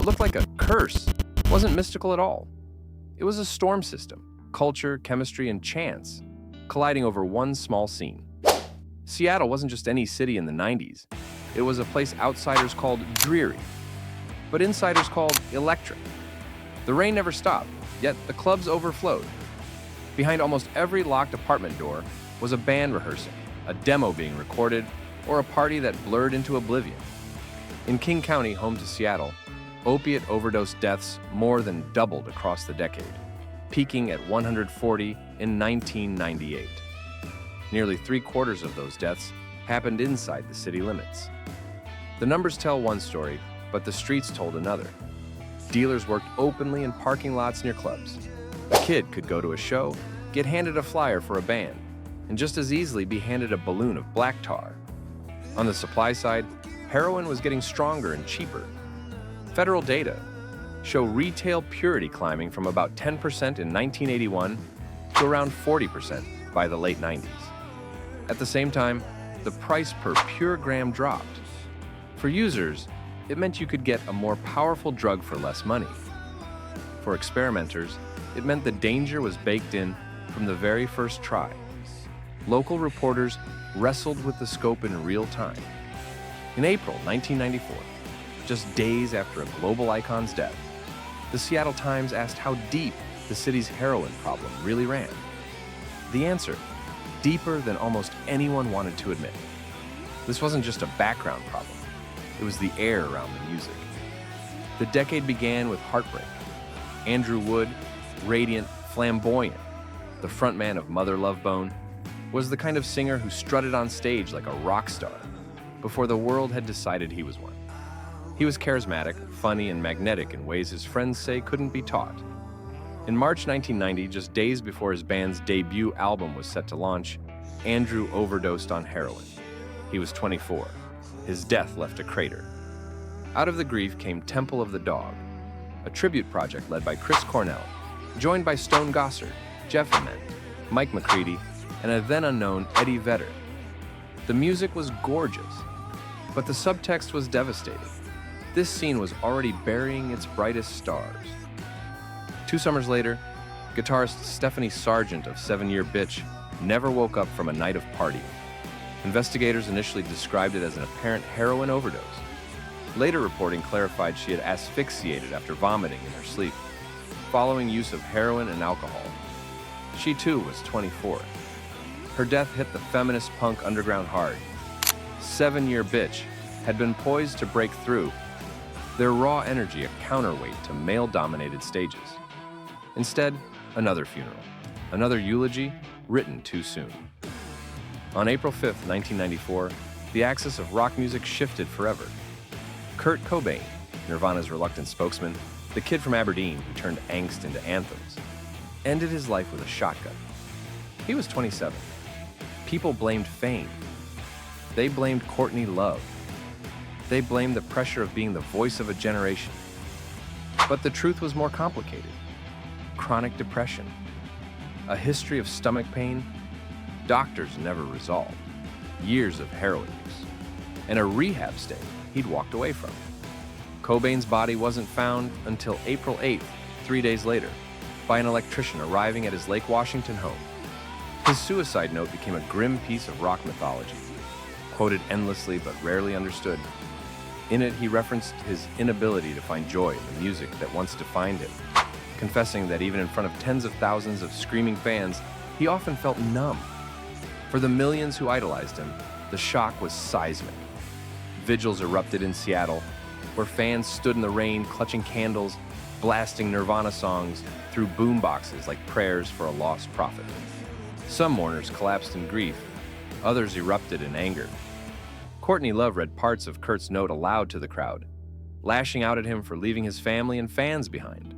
What looked like a curse wasn't mystical at all. It was a storm system, culture, chemistry, and chance colliding over one small scene. Seattle wasn't just any city in the 90s. It was a place outsiders called dreary, but insiders called electric. The rain never stopped, yet the clubs overflowed. Behind almost every locked apartment door was a band rehearsing, a demo being recorded, or a party that blurred into oblivion. In King County, home to Seattle, opiate overdose deaths more than doubled across the decade, peaking at 140 in 1998. Nearly 3/4 of those deaths happened inside the city limits. The numbers tell one story, but the streets told another. Dealers worked openly in parking lots near clubs. A kid could go to a show, get handed a flyer for a band, and just as easily be handed a balloon of black tar. On the supply side, heroin was getting stronger and cheaper. Federal data show retail purity climbing from about 10% in 1981 to around 40% by the late 90s. At the same time, the price per pure gram dropped. For users, it meant you could get a more powerful drug for less money. For experimenters, it meant the danger was baked in from the very first try. Local reporters wrestled with the scope in real time. In April 1994, just days after a global icon's death, the Seattle Times asked how deep the city's heroin problem really ran. The answer, deeper than almost anyone wanted to admit. This wasn't just a background problem. It was the air around the music. The decade began with heartbreak. Andrew Wood, radiant, flamboyant, the frontman of Mother Love Bone, was the kind of singer who strutted on stage like a rock star before the world had decided he was one. He was charismatic, funny, and magnetic in ways his friends say couldn't be taught. In March 1990, just days before his band's debut album was set to launch, Andrew overdosed on heroin. He was 24. His death left a crater. Out of the grief came Temple of the Dog, a tribute project led by Chris Cornell, joined by Stone Gossard, Jeff Ament, Mike McCready, and a then-unknown Eddie Vedder. The music was gorgeous, but the subtext was devastating. This scene was already burying its brightest stars. 2 summers later, guitarist Stephanie Sargent of 7 Year Bitch never woke up from a night of partying. Investigators initially described it as an apparent heroin overdose. Later reporting clarified she had asphyxiated after vomiting in her sleep, following use of heroin and alcohol. She too was 24. Her death hit the feminist punk underground hard. 7 Year Bitch had been poised to break through, their raw energy a counterweight to male-dominated stages. Instead, another funeral, another eulogy written too soon. On April 5, 1994, the axis of rock music shifted forever. Kurt Cobain, Nirvana's reluctant spokesman, the kid from Aberdeen who turned angst into anthems, ended his life with a shotgun. He was 27. People blamed fame. They blamed Courtney Love. They blamed the pressure of being the voice of a generation. But the truth was more complicated. Chronic depression, a history of stomach pain doctors never resolved, years of heroin use, and a rehab stay he'd walked away from. Cobain's body wasn't found until April 8th, 3 days later, by an electrician arriving at his Lake Washington home. His suicide note became a grim piece of rock mythology, quoted endlessly but rarely understood. In it, he referenced his inability to find joy in the music that once defined him, confessing that even in front of tens of thousands of screaming fans, he often felt numb. For the millions who idolized him, the shock was seismic. Vigils erupted in Seattle, where fans stood in the rain clutching candles, blasting Nirvana songs through boomboxes like prayers for a lost prophet. Some mourners collapsed in grief, others erupted in anger. Courtney Love read parts of Kurt's note aloud to the crowd, lashing out at him for leaving his family and fans behind.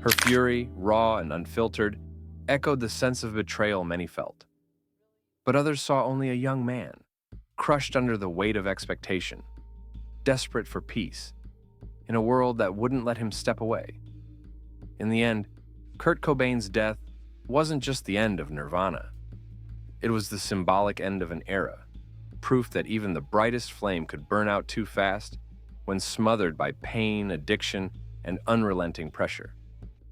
Her fury, raw and unfiltered, echoed the sense of betrayal many felt. But others saw only a young man, crushed under the weight of expectation, desperate for peace, in a world that wouldn't let him step away. In the end, Kurt Cobain's death wasn't just the end of Nirvana. It was the symbolic end of an era, proof that even the brightest flame could burn out too fast when smothered by pain, addiction, and unrelenting pressure.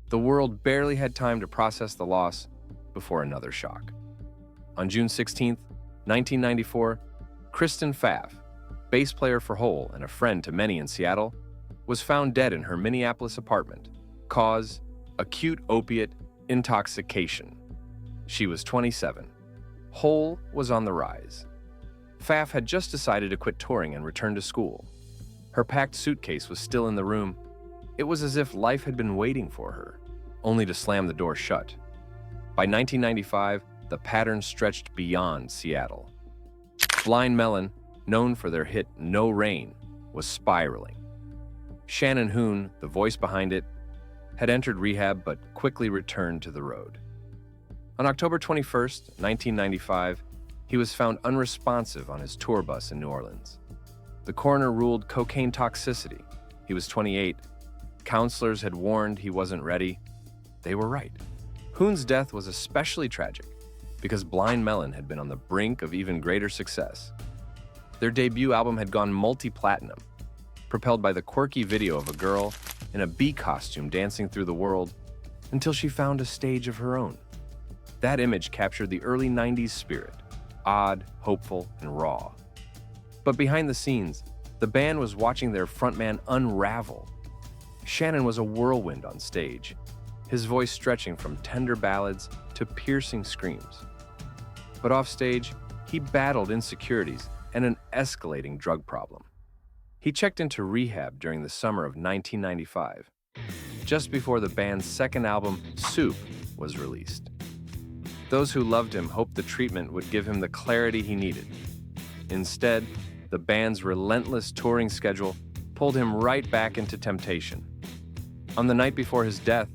The world barely had time to process the loss before another shock. On June 16, 1994, Kristen Pfaff, bass player for Hole and a friend to many in Seattle, was found dead in her Minneapolis apartment. Cause: acute opiate intoxication. She was 27. Hole was on the rise. Pfaff had just decided to quit touring and return to school. Her packed suitcase was still in the room. It was as if life had been waiting for her, only to slam the door shut. By 1995, the pattern stretched beyond Seattle. Blind Melon, known for their hit No Rain, was spiraling. Shannon Hoon, the voice behind it, had entered rehab but quickly returned to the road. On October 21, 1995, he was found unresponsive on his tour bus in New Orleans. The coroner ruled cocaine toxicity. He was 28. Counselors had warned he wasn't ready. They were right. Hoon's death was especially tragic because Blind Melon had been on the brink of even greater success. Their debut album had gone multi-platinum, propelled by the quirky video of a girl in a bee costume dancing through the world until she found a stage of her own. That image captured the early 90s spirit, odd, hopeful, and raw. But behind the scenes, the band was watching their frontman unravel. Shannon was a whirlwind on stage, his voice stretching from tender ballads to piercing screams. But offstage, he battled insecurities and an escalating drug problem. He checked into rehab during the summer of 1995, just before the band's second album, Soup, was released. Those who loved him hoped the treatment would give him the clarity he needed. Instead, the band's relentless touring schedule pulled him right back into temptation. On the night before his death,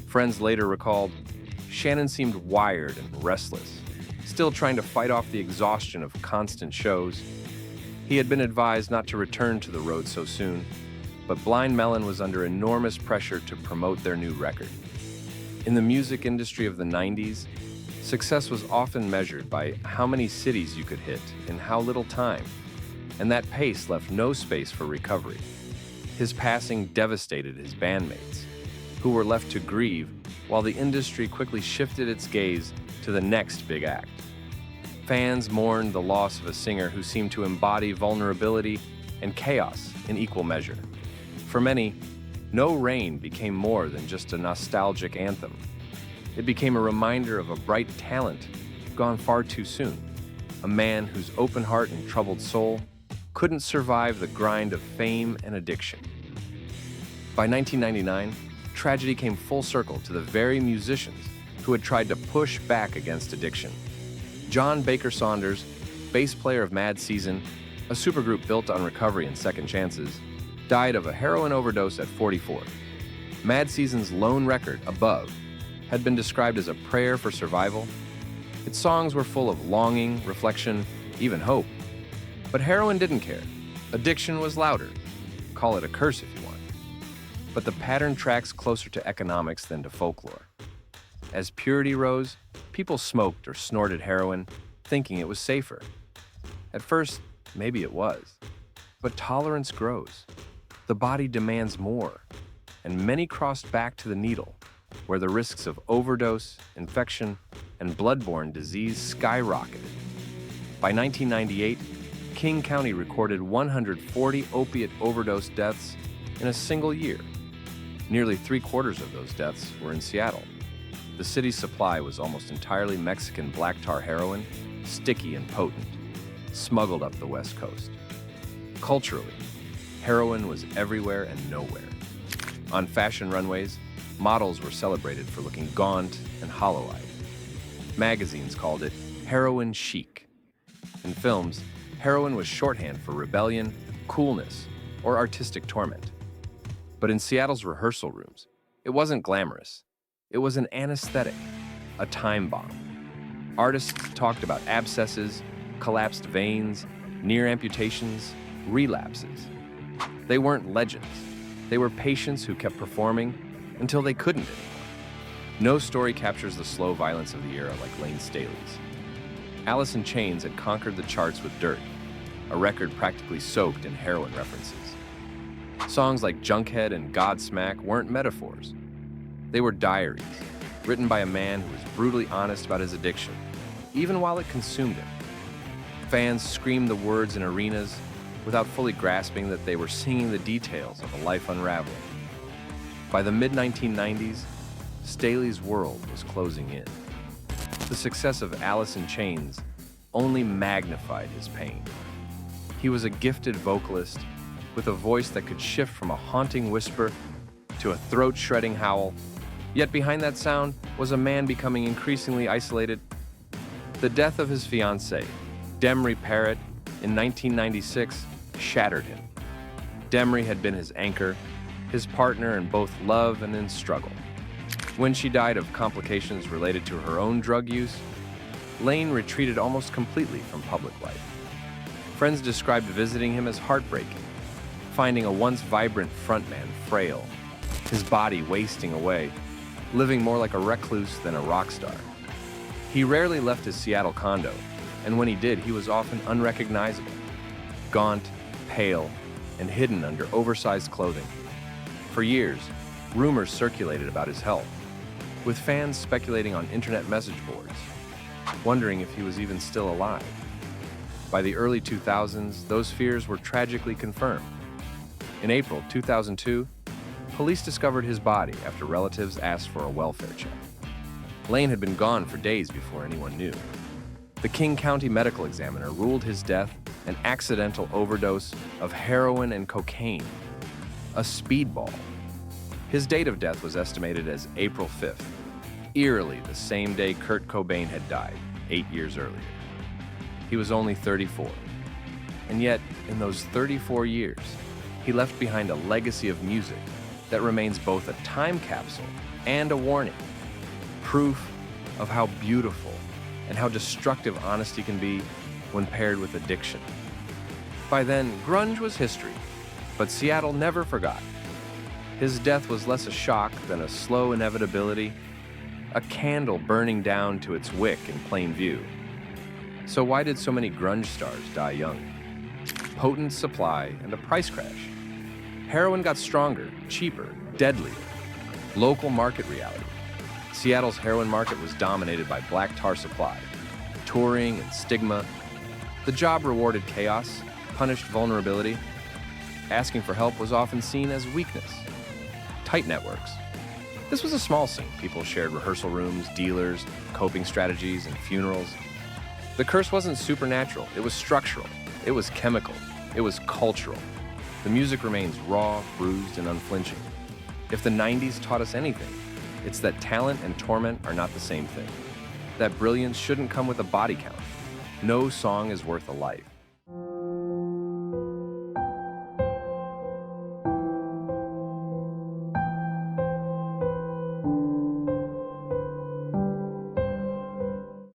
friends later recalled, Shannon seemed wired and restless, still trying to fight off the exhaustion of constant shows. He had been advised not to return to the road so soon, but Blind Melon was under enormous pressure to promote their new record. In the music industry of the 90s, success was often measured by how many cities you could hit in how little time, and that pace left no space for recovery. His passing devastated his bandmates, who were left to grieve while the industry quickly shifted its gaze to the next big act. Fans mourned the loss of a singer who seemed to embody vulnerability and chaos in equal measure. For many, No Rain became more than just a nostalgic anthem. It became a reminder of a bright talent gone far too soon, a man whose open heart and troubled soul couldn't survive the grind of fame and addiction. By 1999, tragedy came full circle to the very musicians who had tried to push back against addiction. John Baker Saunders, bass player of Mad Season, a supergroup built on recovery and second chances, died of a heroin overdose at 44. Mad Season's lone record, Above, had been described as a prayer for survival. Its songs were full of longing, reflection, even hope. But heroin didn't care. Addiction was louder. Call it a curse if you want. But the pattern tracks closer to economics than to folklore. As purity rose, people smoked or snorted heroin, thinking it was safer. At first, maybe it was. But tolerance grows. The body demands more. And many crossed back to the needle, where the risks of overdose, infection, and bloodborne disease skyrocketed. By 1998, King County recorded 140 opiate overdose deaths in a single year. Nearly 3/4 of those deaths were in Seattle. The city's supply was almost entirely Mexican black tar heroin, sticky and potent, smuggled up the West Coast. Culturally, heroin was everywhere and nowhere. On fashion runways, models were celebrated for looking gaunt and hollow-eyed. Magazines called it heroin chic. In films, heroin was shorthand for rebellion, coolness, or artistic torment. But in Seattle's rehearsal rooms, it wasn't glamorous. It was an anesthetic, a time bomb. Artists talked about abscesses, collapsed veins, near amputations, relapses. They weren't legends. They were patients who kept performing until they couldn't anymore. No story captures the slow violence of the era like Lane Staley's. Alice in Chains had conquered the charts with Dirt, a record practically soaked in heroin references. Songs like Junkhead and Godsmack weren't metaphors. They were diaries, written by a man who was brutally honest about his addiction, even while it consumed him. Fans screamed the words in arenas without fully grasping that they were singing the details of a life unraveling. By the mid-1990s, Staley's world was closing in. The success of Alice in Chains only magnified his pain. He was a gifted vocalist with a voice that could shift from a haunting whisper to a throat-shredding howl. Yet behind that sound was a man becoming increasingly isolated. The death of his fiancée, Demry Parrott, in 1996 shattered him. Demry had been his anchor, his partner in both love and in struggle. When she died of complications related to her own drug use, Lane retreated almost completely from public life. Friends described visiting him as heartbreaking, finding a once vibrant frontman frail, his body wasting away, living more like a recluse than a rock star. He rarely left his Seattle condo, and when he did, he was often unrecognizable, gaunt, pale, and hidden under oversized clothing. For years, rumors circulated about his health, with fans speculating on internet message boards, wondering if he was even still alive. By the early 2000s, those fears were tragically confirmed. In April 2002, police discovered his body after relatives asked for a welfare check. Lane had been gone for days before anyone knew. The King County medical examiner ruled his death an accidental overdose of heroin and cocaine, a speedball. His date of death was estimated as April 5th, eerily the same day Kurt Cobain had died, 8 years earlier. He was only 34, and yet, in those 34 years, he left behind a legacy of music that remains both a time capsule and a warning, proof of how beautiful and how destructive honesty can be when paired with addiction. By then, grunge was history, but Seattle never forgot. His death was less a shock than a slow inevitability, a candle burning down to its wick in plain view. So why did so many grunge stars die young? Potent supply and a price crash. Heroin got stronger, cheaper, deadlier. Local market reality. Seattle's heroin market was dominated by black tar supply, touring and stigma. The job rewarded chaos, punished vulnerability. Asking for help was often seen as weakness. Tight networks. This was a small scene. People shared rehearsal rooms, dealers, coping strategies, and funerals. The curse wasn't supernatural. It was structural. It was chemical. It was cultural. The music remains raw, bruised, and unflinching. If the 90s taught us anything, it's that talent and torment are not the same thing. That brilliance shouldn't come with a body count. No song is worth a life.